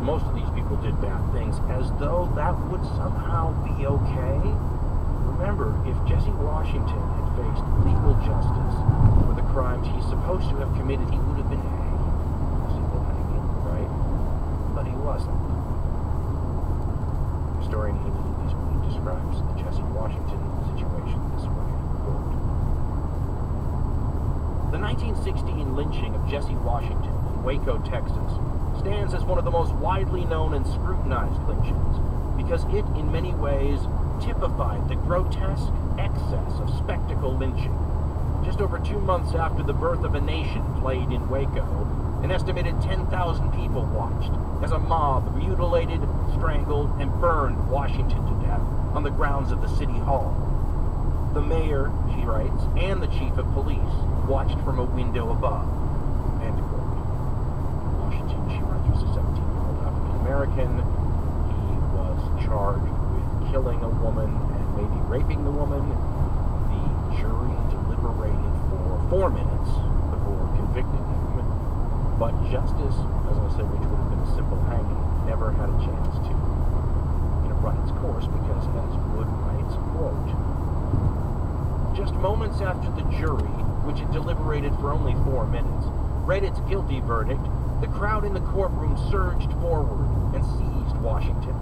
Most of these people did bad things, as though that would somehow be okay. Remember, if Jesse Washington had faced legal justice for the crimes he's supposed to have committed, he would have been hanged. Simple hanging, right? But he wasn't. Historian Amy Leesman describes the Jesse Washington situation this way, quote, "The 1916 lynching of Jesse Washington in Waco, Texas, stands as one of the most widely known and scrutinized lynchings because it, in many ways, typified the grotesque excess of spectacle lynching. Just over 2 months after the birth of a nation played in Waco, an estimated 10,000 people watched as a mob mutilated, strangled, and burned Washington to death on the grounds of the city hall. The mayor," she writes, "and the chief of police watched from a window above." End quote. Washington, she writes, was a 17-year-old African-American. He was charged with killing a woman and maybe raping the woman. The jury deliberated for 4 minutes before convicting him. But justice, as I said, which would have been a simple hanging, never had a chance to run its course because, as Wood writes, quote, "Just moments after the jury, which had deliberated for only 4 minutes, read its guilty verdict, the crowd in the courtroom surged forward and seized Washington.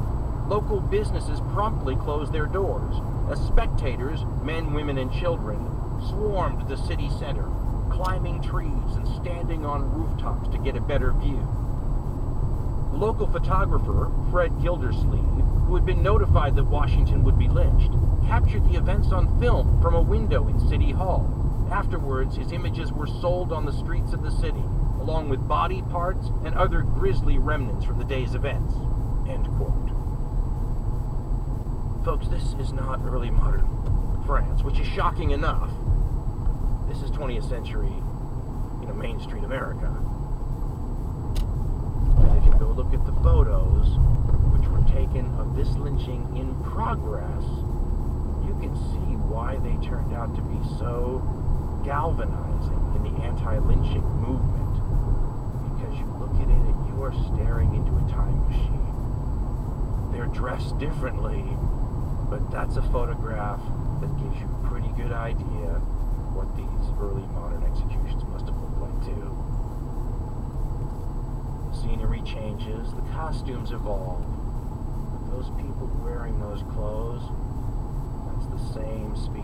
Local businesses promptly closed their doors as spectators, men, women, and children, swarmed the city center, climbing trees and standing on rooftops to get a better view. The local photographer, Fred Gildersleeve, who had been notified that Washington would be lynched, captured the events on film from a window in City Hall. Afterwards, his images were sold on the streets of the city, along with body parts and other grisly remnants from the day's events." End quote. Folks, this is not early modern France, which is shocking enough. This is 20th century, Main Street America. And if you go look at the photos which were taken of this lynching in progress, you can see why they turned out to be so galvanizing in the anti-lynching movement. Because you look at it and you are staring into a time machine. They're dressed differently, but that's a photograph that gives you a pretty good idea what these early modern executions must have looked like too. The scenery changes, the costumes evolve, but those people wearing those clothes, that's the same spirit